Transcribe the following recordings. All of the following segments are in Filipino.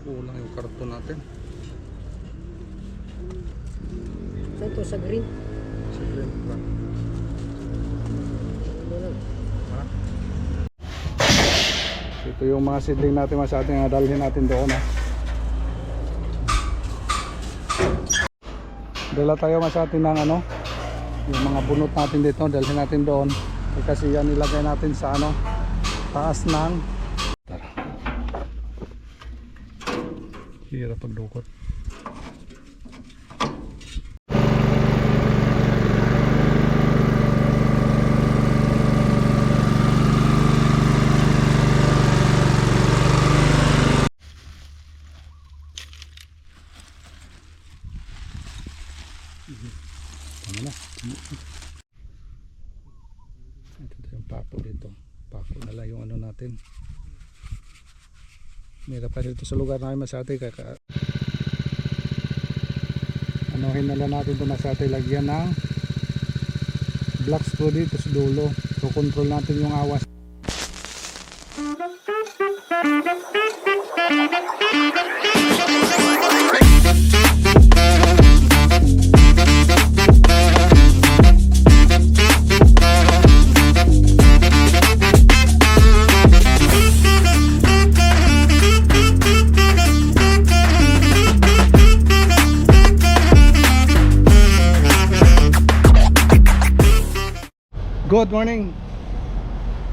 Kulang yung karton natin. Saan to? Sa green? Sa green lang. Ha? Ito yung mga seedling natin mas ating dalhin natin doon ha. Dala tayo mas atin ng ano, yung mga bunot natin dito, dalhin natin doon. Kasi yan nilagay natin sa ano, taas ng hirap pagdukot. Tama na. Ito yung pako dito. Pako na lang yung ano natin. Mira pa dito sa lugar namin Masate anuhin na lang natin ito Masate, lagyan ng black screw dito sa dulo. So control natin yung awas. Good morning.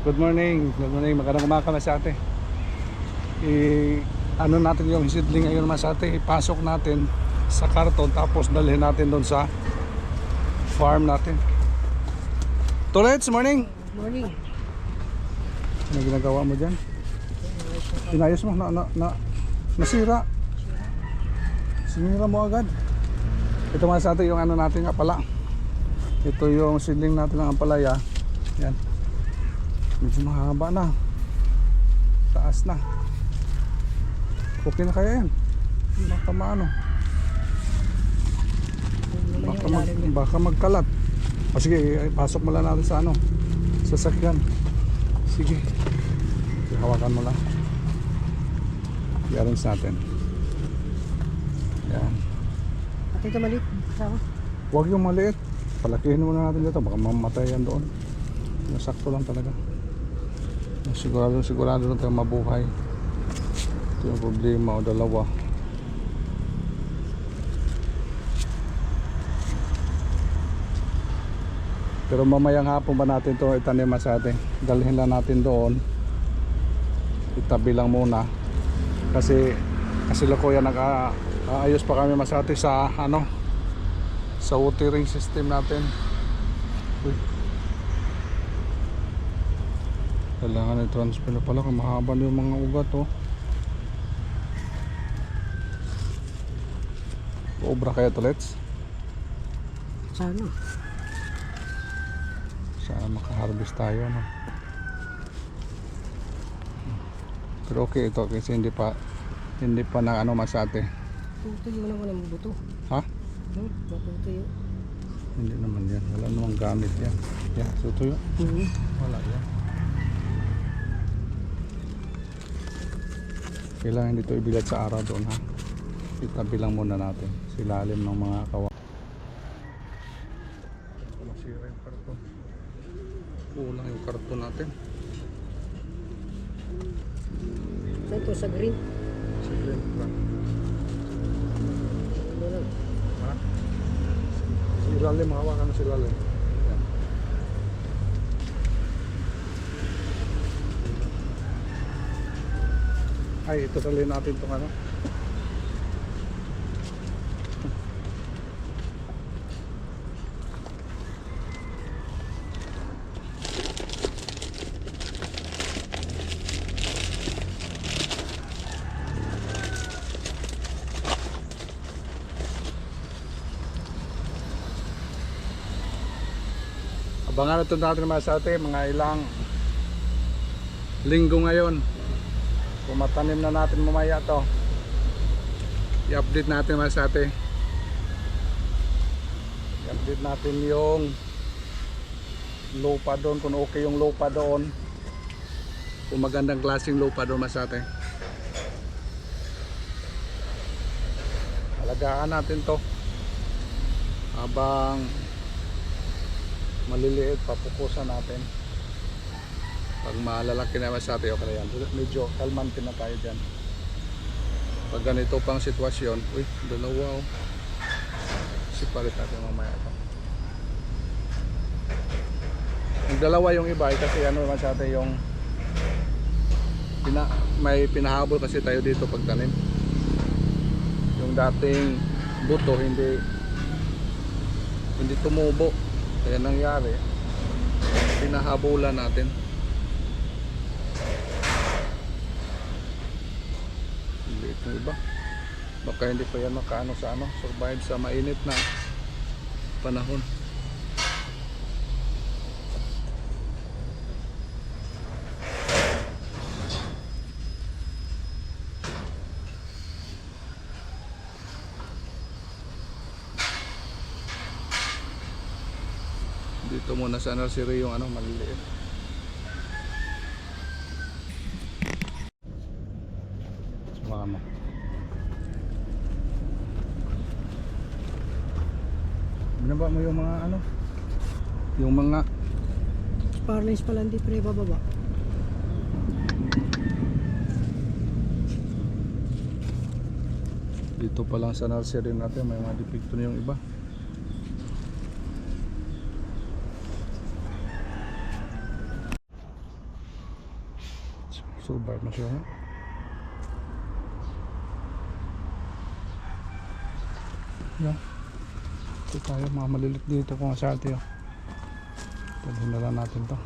Good morning. Good morning. Magandang umaga Masate. Ano natin yung seedling ngayon Masate, ipasok natin sa karton tapos dalhin natin doon sa farm natin. Tulets, morning. Morning. Ano ginagawa mo dyan? Inayos mo nasira. Sinira mo agad. Ito Masate yung ano natin nga pala. Ito yung seedling natin ng ampalaya. Yan. Medyo mahaba na. Taas na. Okay na kaya yan? Baka maano? Baka magkalat. O sige, pasok mo lang natin sa ano, sasakyan. Sige. Hawakan mo lang. I-arrange natin. Yan. At ito maliit. Kasama? Huwag yung maliit. Palakihin muna natin dito. Baka mamatay yan doon. Nasakto lang talaga. Sigurado na tayo mabuhay. Ito yung problema o dalawa. Pero mamayang hapon ba natin ito itanim Masate? Dalhin lang natin doon. Itabi lang muna. Kasi kuya nag-aayos pa kami Masate sa ano, sa watering system natin. Uy. Kailangan i-transfer na pala kung mahaba na yung mga ugat oh. Obra kaya tulets? Sana. Sana makaharvest tayo no? Pero okay ito kasi hindi pa na ano Masate. Tutuyo na ko ng buto. Ha? Tutuyo. Hindi naman yan. Wala namang gamit yan. Yan, tutuyo. Wala yan. Kailangan dito ibilad sa araw doon ha. Itabi lang muna natin. Silalim ng mga kawa. Masira yung karton. Kulang yung karton natin. Saan to? Sa green? Sa green lang. Ha? Silalim, hawakan na silalim. Yan. Ay, ito talin natin itong ano. Abangan ito natin Masate, mga ilang linggo ngayon. Kung matanim na natin mamaya to, i-update natin Masate. I-update natin yung lupa doon, kung okay yung lupa doon, kung magandang klaseng lupa doon Masate. alagaan natin to habang maliliit, papukusan natin. Pag malalaki na mas ate, okay na yan. Medyo kalmante na tayo dyan. Pag ganito pang sitwasyon, uy, dalawa oh. Sipalit natin mamaya ito. Yung dalawa yung iba kasi ano mas ate yung may pinahabol kasi tayo dito pagtanim. Yung dating buto hindi tumubo, kaya nangyari pinahabulan natin. Liit ng iba, baka hindi pa yan makaano sa ano, survive sa mainit na panahon. Dito muna sa nursery yung ano maliliit. Sumama mo. Binaba mo yung mga ano, yung mga Sparlings pala hindi pre bababa. dito pa lang sa nursery natin may mga depekto na yung iba. Survive na siya. Yan. Ito tayo mga malilit dito kung sa atin. Talhin na lang natin to.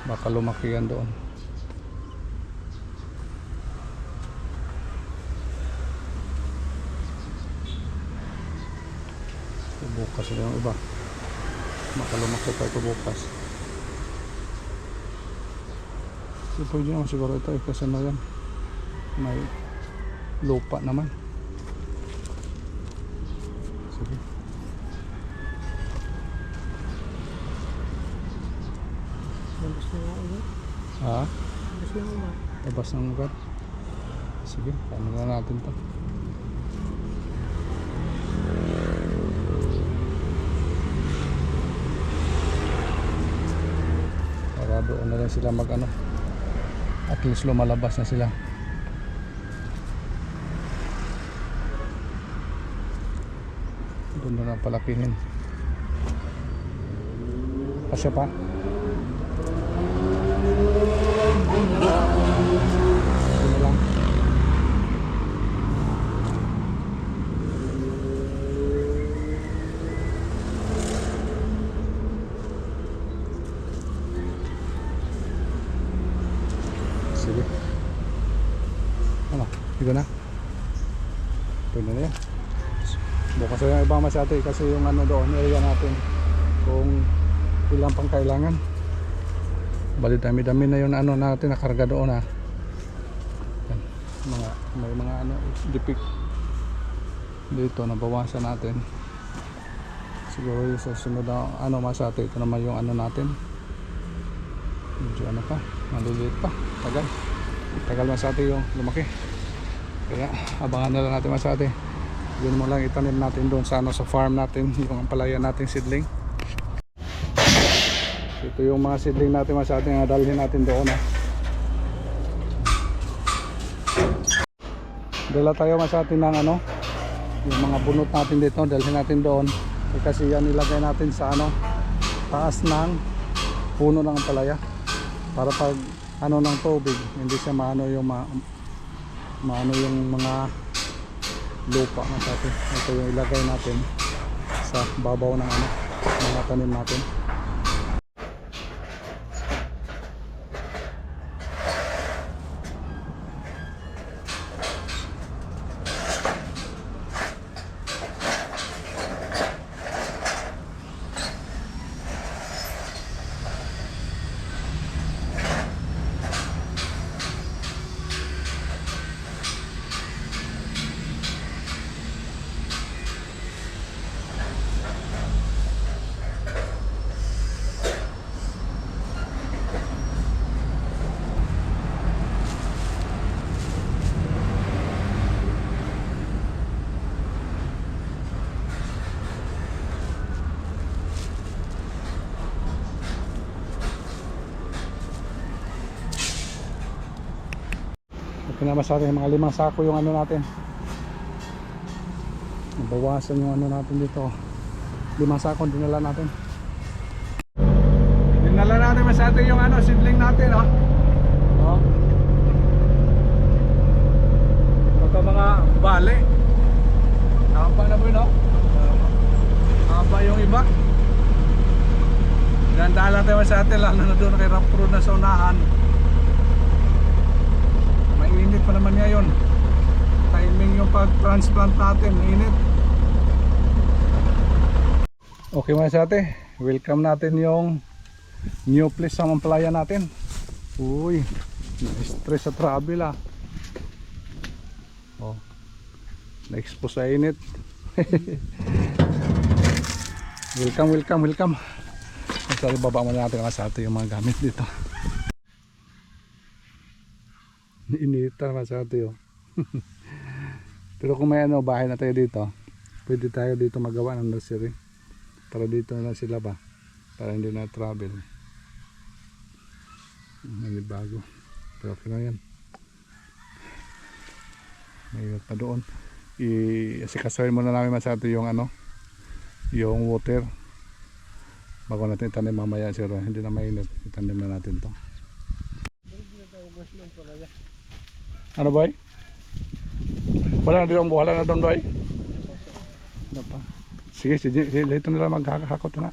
Baka lumaki yan doon. Ito bukas yung iba. Baka lumaki pa ito bukas. So pwede naman siguro ito kasi na yan may lupa naman. Sige. Labas na nga ulit. Ha? Labas na ulit. Labas ng ugat. Sige, paano na natin to. Para doon na lang sila mag ano, at least lumalabas na sila. Doon na lang palakihin. Kasya pa. Doon na lang. Sige. Ano? Ito na. Pwede na yan. Bukas na yung ibang masate kasi yung ano doon, area natin kung ilang pang kailangan. Bali dami-dami na yung ano natin nakarga doon ha. Yan. May mga ano dipik dito nabawasan natin. Siguro yung sa sunod na ano masate, ito naman yung ano natin. Medyo ano pa, maliliit pa, tagal masate yung lumaki. Kaya abangan na lang natin masate. Yun mo lang itanim natin doon sa ano, sa farm natin, yung ampalaya natin seedling. Ito yung mga seedling natin masate na dalhin natin doon ha. Dala tayo masate ng ano, yung mga bunot natin dito, dalhin natin doon. Kasi yan ilagay natin sa ano, taas ng puno ng ampalaya. Para pag ano ng tubig, hindi siya maano yung maano yung mga lupa natin. Ito yung ilagay natin sa babaw ng ano, mga tanim natin. Pinabas natin mga 5 sako yung ano natin. Nabawasan yung ano natin dito. 5 sako dinala natin. Dinala natin masyado yung ano, seedling natin, oh. Oh. Pagka mga bale. Haba na po yun, oh. Haba yung iba. Ganda lang tayo sa atin, lalo na doon kay Rapro na sa unahan. Mainit pa naman ngayon. Timing yung pag-transplant natin, mainit. Okay mga sa atin, welcome natin yung new place sa Mamplaya natin. Uy, na-stress sa travel ah. Oh, na-expose sa init. Welcome. Sorry, baba muna natin mga sa atin yung mga gamit dito. Initan mga sa atin oh. Pero kung may ano, bahay na tayo dito, pwede tayo dito magawa ng nursery. Para dito na sila ba, para hindi na travel. Hindi bago, pero okay na yan. May pa doon. I-asikasuhin muna namin masyado yung ano, yung water bago natin itanim mamaya, sir. Hindi na mainit, itanim na natin to. Ano boy? Wala na doon boy? Ano pa? Sige, dito nila maghahakot na.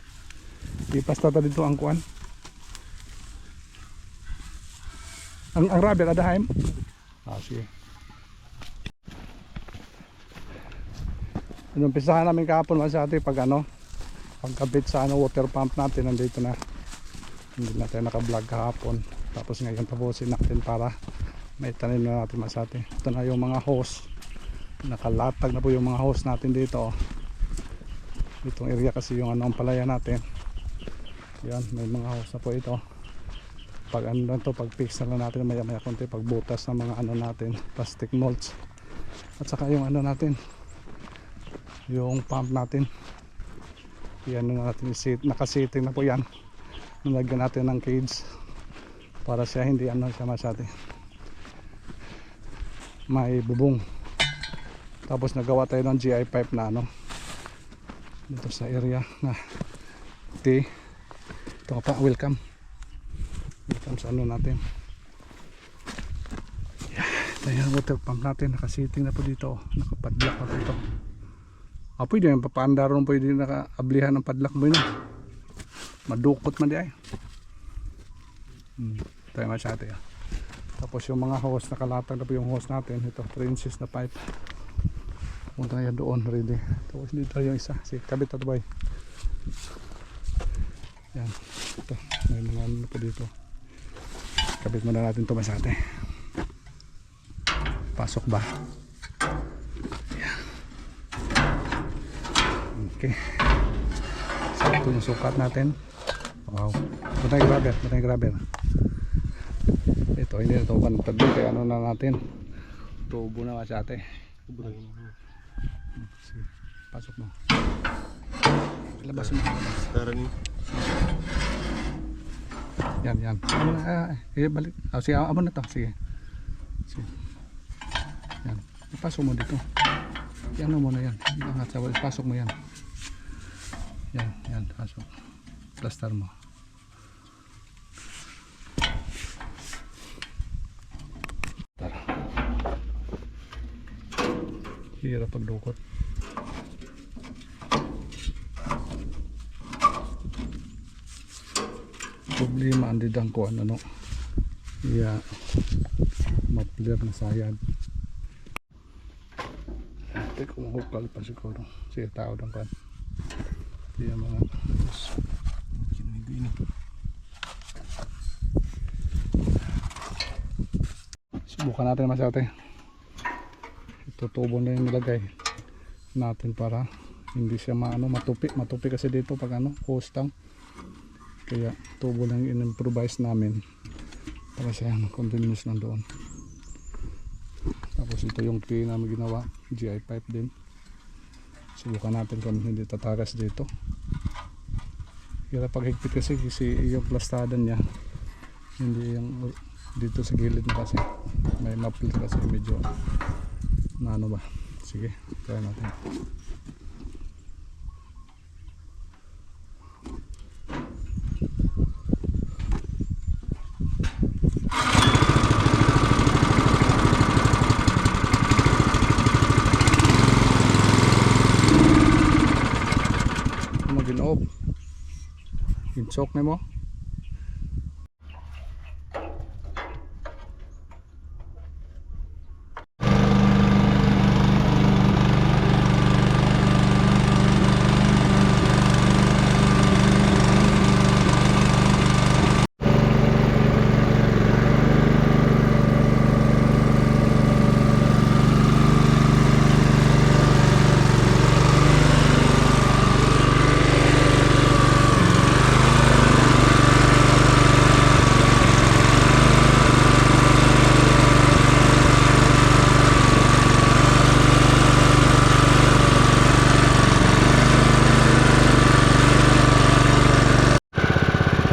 Ipasta dito ang kuan. Ang rubber adahaim. Sige. Inumpisahan namin kahapon sa atin pag ano, pagkabit sa ano, water pump natin, nandito na. Hindi na tayo naka-vlog kahapon. Tapos ngayon tapusin natin para may tanim na natin masate. Ito na yung mga hose. Nakalatag na po yung mga hose natin dito. Itong area kasi yung ano, ang palaya natin. Yan, may mga hose na po ito. Pag ano lang to, pag fix na lang natin maya konti, pag butas ng mga ano natin, plastic molds. At saka yung ano natin, yung pump natin. Yan na natin, nakasitting na po yan. Nalagyan natin ng cage para siya hindi ano siya masyado may bubong. Tapos nagawa tayo ng GI pipe na ano dito sa area na ito pa, welcome sa ano natin. Ito yung water pump natin, nakasitting na po dito, nakapadlock na po ito. Pwede yung papaandar ron, pwede nakaablihan ng padlock mo yun. Madukot man di ay. Tayo masyado yan. Tapos yung mga hose, nakalatag na po yung hose natin. Ito, 3 inches na pipe. Punta na yan doon, ready. Tapos dito yung isa. Sige, kabit ito boy. Yan. Ito, may mga ano po dito. Kabit muna natin ito masyado. Pasok ba? Okay. So ito yung sukat natin. Wow. Matay grabber. Ito hindi na ito pantado kaya ano na natin. Tubo na masyate. Sige. Pasok mo. Labas mo. Yan. Balik. Sige, abon na to. Sige. Yan. Ipasok mo dito. Yan mo na yan. Pasok mo yan. Yan, pasok. Plaster mo. Tara. Hirap pagdukot. Problema ang didang ko ano. Maplir na sayad. Kung hukal pa siguro. Sige, tao lang kan. Hindi yung mga subukan natin masyate. Ito tubo na yung nilagay natin para hindi siya matupi kasi dito pag ano, hose lang. Kaya tubo lang yung in-improvise namin para siya continuous lang doon. Tapos ito yung key na ginawa, GI pipe din. Subukan natin kung hindi tatakas dito. Kaya pag higpit kasi yung plastada niya, hindi yung dito sa gilid na kasi may maplit kasi medyo na ano ba. Sige, try natin. Maginoob ginsok na mo.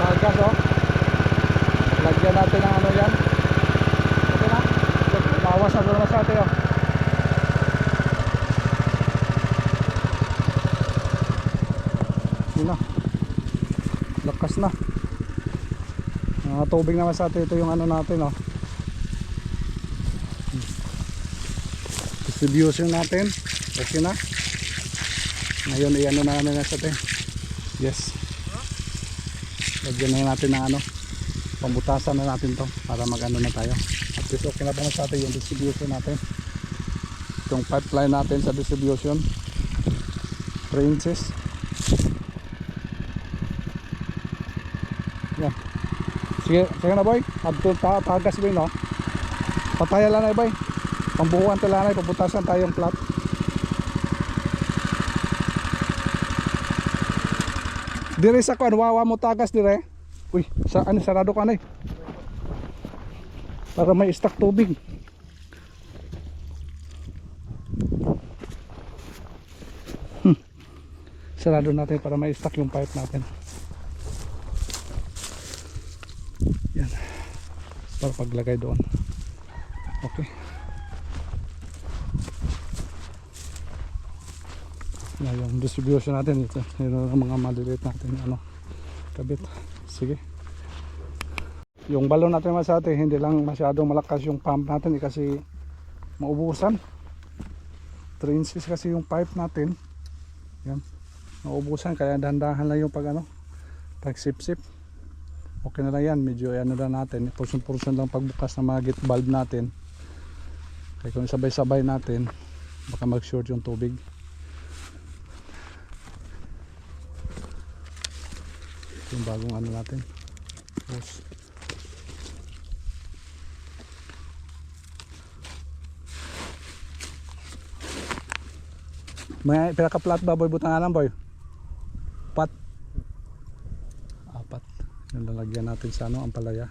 Tagas oh. Lagyan natin ng ano yan. Okay na? Bawas na naman sa atin oh. Yun na. Lakas na. Tubig naman sa atin. Ito yung ano natin oh. Distribution natin. Okay na. Ngayon i-ano na namin sa atin. Yes. Lagyan na natin ng ano, pambutasan na natin to para mag-ano na tayo. At least okay na pa sa atin yung distribution natin. Itong pipeline natin sa distribution 3 inches. Yan. Sige na boy. Abdul tagas boy no. Pataya lang na boy. Pambuhuan tala na, pabutasan tayong flat. Dire sa kuan wawa mo tagas dire. Uy, sa ano sarado ka na eh. Para may stock tubig. Sarado natin para may stock yung pipe natin. Yan. Para paglagay doon. Okay. Na yung distribution natin ito, yung mga maliliit natin ano kabit. Sige, yung balon natin masate hindi lang masyadong malakas yung pump natin kasi maubusan 3 inches kasi yung pipe natin. Yan, maubusan kaya dandahan lang yung pag ano pag sip-sip. Okay na lang yan, medyo ano na natin portion lang pagbukas ng mga gate valve natin kaya kung sabay-sabay natin baka mag short yung tubig. Yung bagong ano natin hose. May pinaka-flat ba boy butanganan boy? 4 yung lalagyan natin sa ano ang palaya.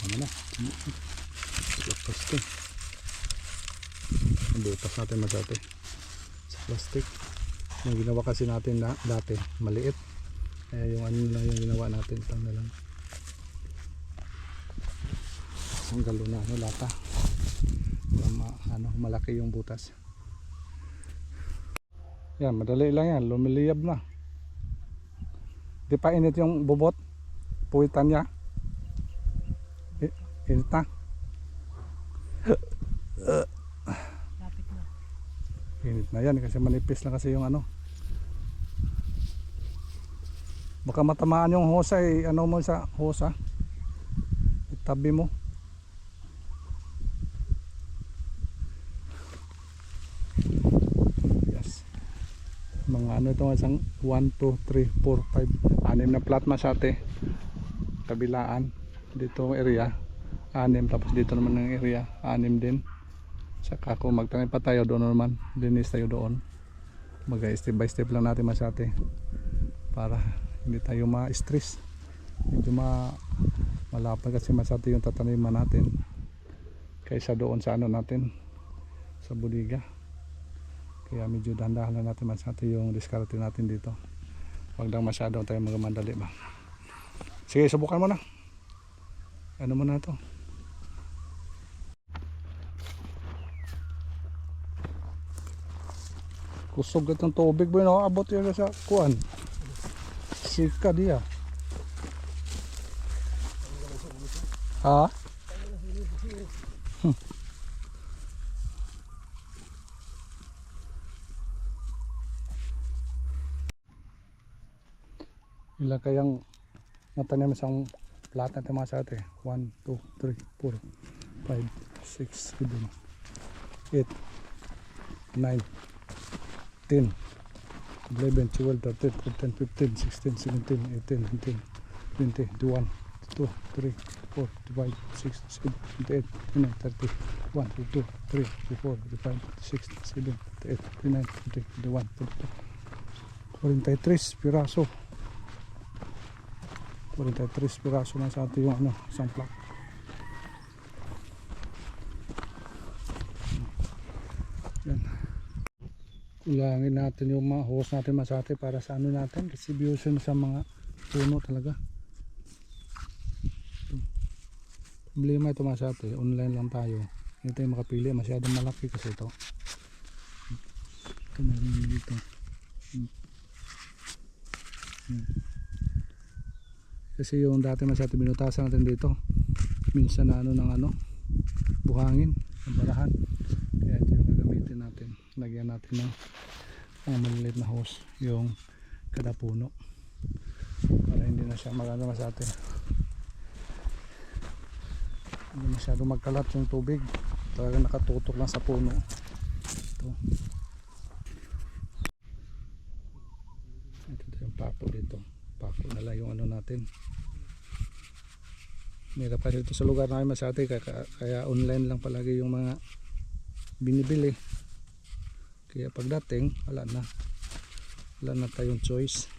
Tama na. Lapas ito. Butas natin magate sa plastic. Yung ginawa kasi natin na dati maliit. Kaya yung ano lang yung ginawa natin ito na lang. Ang galo na ano lata. Ano malaki yung butas. Yan madali lang yan. Lumiliyab na. Di pa init yung bubot. Puwitan niya. Init na. Lapit na. Init na yan kasi manipis lang kasi yung ano. Baka matamaan yung hosa eh. Ano mo sa hosa? Itabi mo. Yes. Mga ano ito isang 1, 2, 3, 4, 5 6 na plat masate. Kabilaan. Dito area 6 tapos dito naman ng area 6 din. Saka kung magtanim pa tayo doon naman linis tayo doon. Step by step lang natin masate para hindi tayo ma-stress. Medyo malapad kasi masate yung tataniman natin kaysa doon sa ano natin sa bodega. Kaya medyo dahan-dahan lang natin masate yung diskarte natin dito. Huwag lang masyado tayo magmandali ba. Sige, subukan mo na. Ano mo na to? Kusog itong tubig boy, no? Abot yun sa kuan. Sika dia. Ha? Ilan kayang natanim isang plat natin mga sa ate? 1, 2, 3, 4, 5, 6, 7, 8, 9, 10, 11, 12, 13, 14, 15, 16, 17, 18, 19, 20, 21, 22, 23, 24, 25, 26, 27, 28, 29, 30, 1, 2, 3, 4, 5, 6, 7, 8, 9, 20, 21, 22, 43 piraso. 43 piraso na sa atin yung isang plak. Yan. Ulangin natin yung mga hose natin masate para sa natin, distribution sa mga puno talaga. Problema ito masate, online lang tayo. Hindi tayo makapili, masyadong malaki kasi ito. Ito meron dito. Kasi yung dati masate binutasan natin dito. Minsan na ng buhangin, ng barahan. Kaya ito yung gagamitin natin. Lagyan natin ng maliliit na hose yung kada puno. Para hindi na siya magano masate. Hindi masyadong magkalat yung tubig. Talagang nakatutok lang sa puno. Ito. Ito yung pako dito. Pako na lang yung natin. Meron pa dito sa lugar namin masate kaya online lang palagi yung mga binibili. Kaya pagdating wala na tayong choice.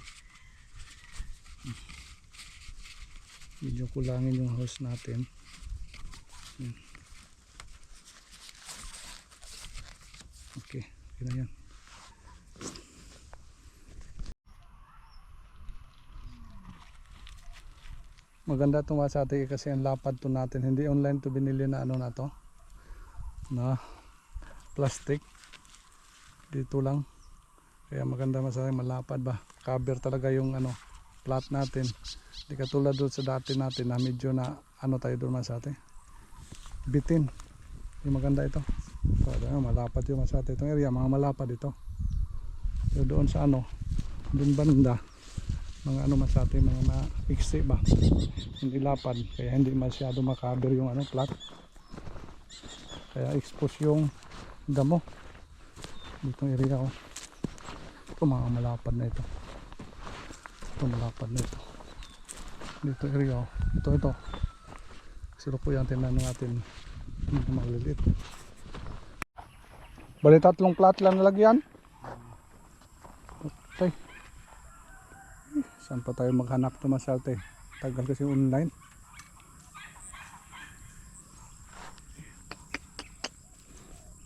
Medyo kulangin yung hose natin. Okay, okay na yan. Maganda itong masate kasi ang lapad to natin. Hindi online to binili na na to. Na plastic. Dito lang. Kaya maganda masate, malapad ba. Cover talaga yung plat natin. Hindi katulad doon sa dati natin na medyo na tayo doon masate. Bitin. Yung maganda ito. Para malapad yung masate. Itong area mga malapad ito. Pero doon sa doon banda mga masate, mga maiksi ba, hindi lapad, kaya hindi masyado makaber yung plat, kaya expose yung damo ditong area ko. Ito mga malapad na ito, malapad na ito dito area ko. Ito silo po yung tinanong natin, hindi maliliit. Bali 3 plat lang nalagyan. Okay, saan pa tayo maghanap ito masate? Tagal kasi online.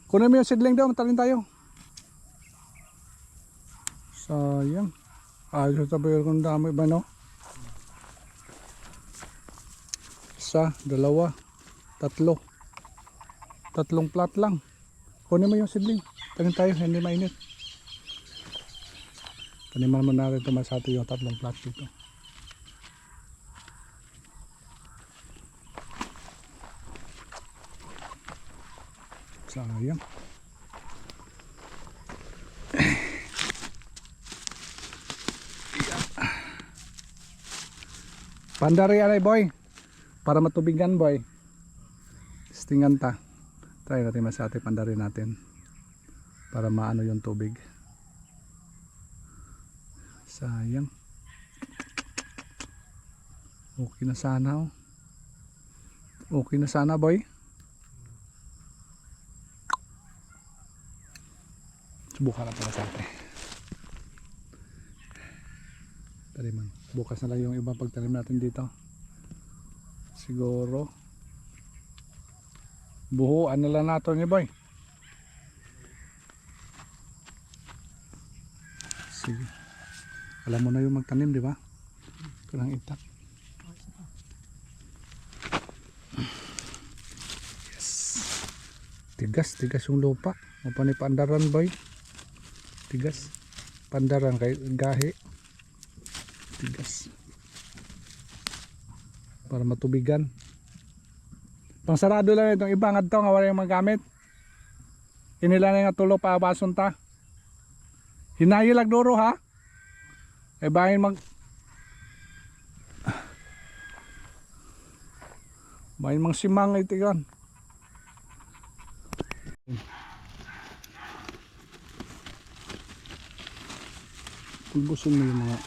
Kunin mo yung seedling daw, matalin tayo. Sayang. Ayos sa bayo kung dami ba Isa, 2, 3. 3 plat lang. Kunin mo yung seedling. Talin tayo, hindi mainit. Taniman mo natin ito masate yung 3 plat dito. Sayang. Pandari alay boy. Para matubigan boy. Stingan ta. Try natin masate pandari natin. Para maano yung tubig. Sayang. Okay na sana Okay na sana boy. Subukan natin na sa atin. Taliman. Bukas na lang yung ibang pagtalim natin dito. Siguro buhuan na lang natin ni boy. Sige. Alam mo na yung magtanim, di ba? Kailangan itak. Yes. Tigas yung lupa. Mapani pandaran boy. Tigas. Pandaran kay gahi. Tigas. Para matubigan. Pangsarado lang itong ibang adto nga wala yung magamit. Inila na nga tulo pa bason ta. Hinayi lag duro ha. Eh bahin mang simang ito yan. Pulbusin mo yung mga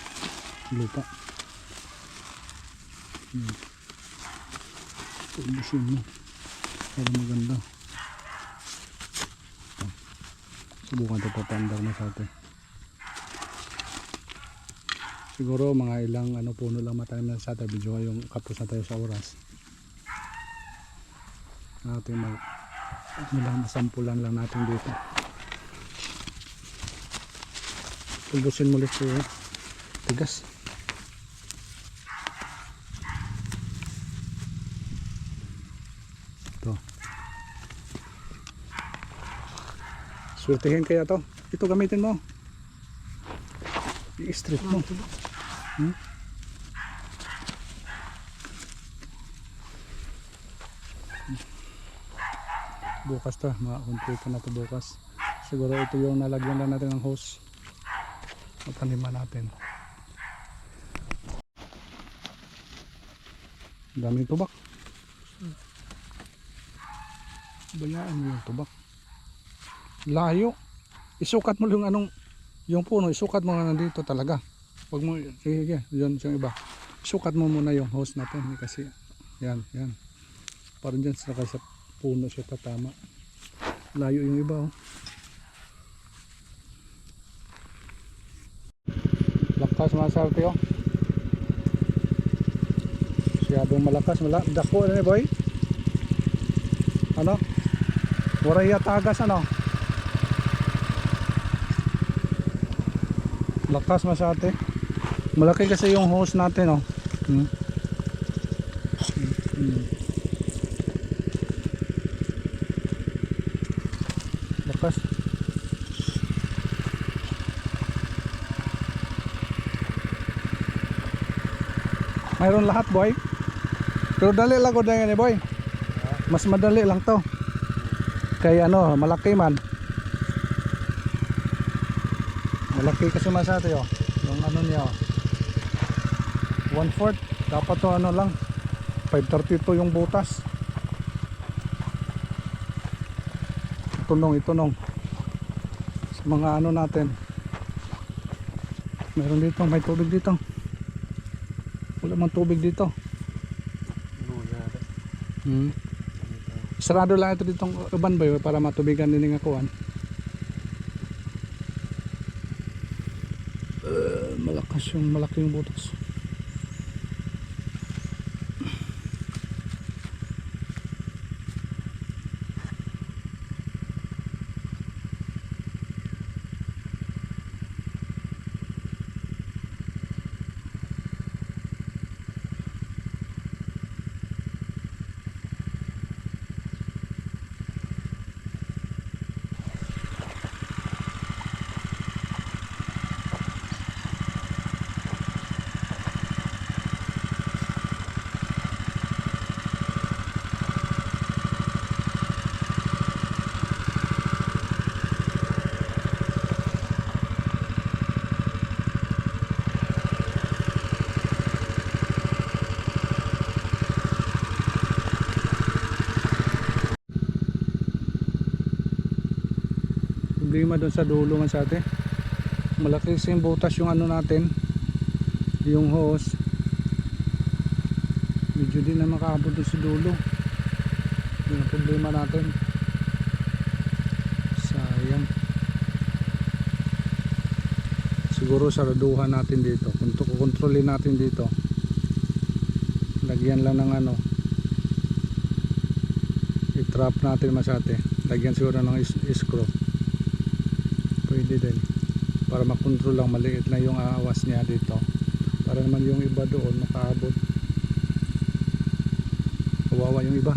lupa. Pulbusin mo. Para maganda. Subukan ito papandar na sa atin. Siguro mga ilang puno lang matanim na sa atin. Video yung kapos na tayo sa oras. Natin masampulan lang natin dito. Pulbusin mo ulit yung tigas. Ito. Swertihin kaya to. Ito gamitin mo. I-strip mo. Bukas to, makakontrito na to bukas. Siguro ito yung nalagyan lang natin ng hose. Mataniman natin. Daming tubak. Bayaan mo yung tubak. Layo. Isukat mo yung puno, isukat mo nga nandito talaga. Pag mo, sige, yun yung iba. Isukat mo muna yung hose natin kasi yan. Parang dyan sa puno siya tatama. Layo yung iba oh. Lakas masarte oh. Siyadong malakas. Dako na ni boy. Ano? Waraya tagas ano? Lakas masarte. Malaki kasi yung hose natin oh. Lakas. Mayroon lahat boy. Pero dali lang ko na yan boy. Mas madali lang to. Kaya malaki man. Malaki kasi masate oh. Yung niya oh. 1/4. Dapat to lang. 532 yung butas. Itunong. Sa mga natin. Meron dito, may tubig dito. Wala mang tubig dito. Sarado lang ito ditong uban ba para matubigan din ng akuan. Malaki yung butas. Problema doon sa dulo man sa atin. Malaki yung butas yung natin. Yung hose. Medyo din na makaabot doon sa dulo. Yun ang problema natin. Sayang. Siguro saraduhan natin dito. Kung kukontrolin natin dito. Lagyan lang ng i-trap natin masate. Lagyan siguro ng screw. Pwede din para makontrol lang, maliit na yung awas niya dito para naman yung iba doon makaabot. Kawawa yung iba.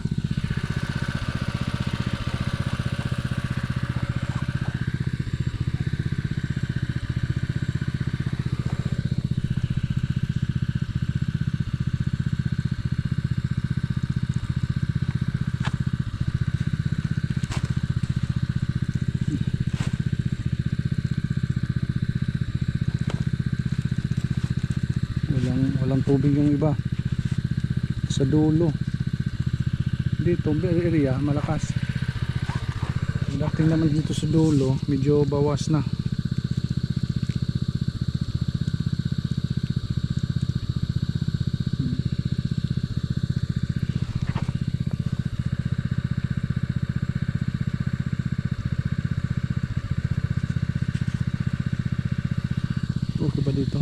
Walang tubig yung iba sa dulo. Dito area malakas. Dating naman dito sa dulo medyo bawas na. Okay ba dito?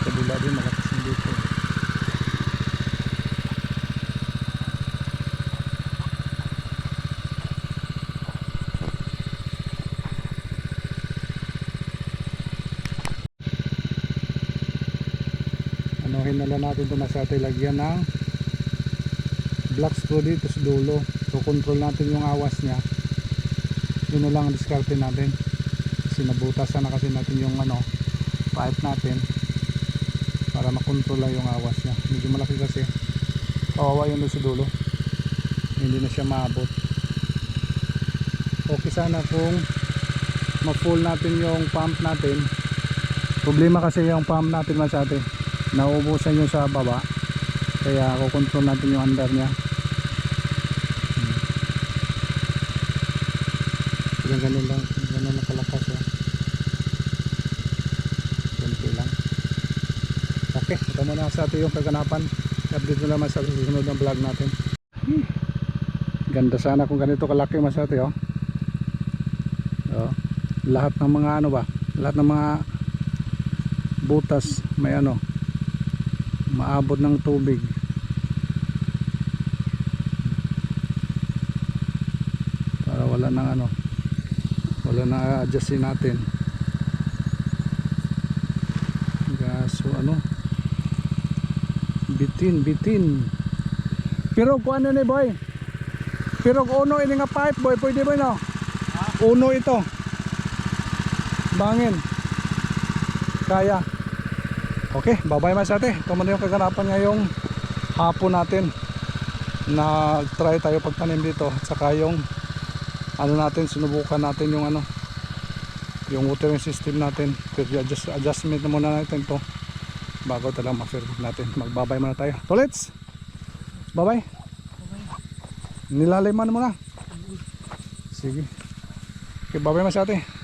Kabila din malakas na dito. Anuhin na lang natin ito, masate lagyan ng black screw dito sa dulo. So control natin yung awas niya. Yun na lang ang diskarte natin. Kasi nabutasan na kasi natin yung pipe natin para makontrol lang yung awas niya. Medyo malaki kasi, kawawa yun doon sa dulo, hindi na siya maabot. Okay sana kung ma-full natin yung pump natin. Problema kasi yung pump natin masate, nauubusan yung sa baba, kaya kukontrol natin yung under niya. Ganun lang, ganun lang kalakas oh. Kunti lang. Okay, ito muna sa atin yung kaganapan. Update mo naman sa susunod ng vlog natin. Ganda sana kung ganito kalaki masate oh. Oh. Lahat ng mga lahat ng mga butas may maabot ng tubig. Para wala nang wala na adjustin natin. So bitin pero kung ano ni boy, pero kung uno ini nga pipe boy, pwede boy no? Uno ito bangin kaya. Okay, bye-bye mas ate. Ito muna yung kaganapan ngayong hapon natin. Na try tayo pagtanim dito at saka yung natin, sinubukan natin yung yung watering system natin. Pero adjustment na muna natin to bago talagang ma-perfect natin. Magbabay muna tayo. So let's bye-bye. Nilaliman mo na. Sige. Okay, bye-bye mas ate.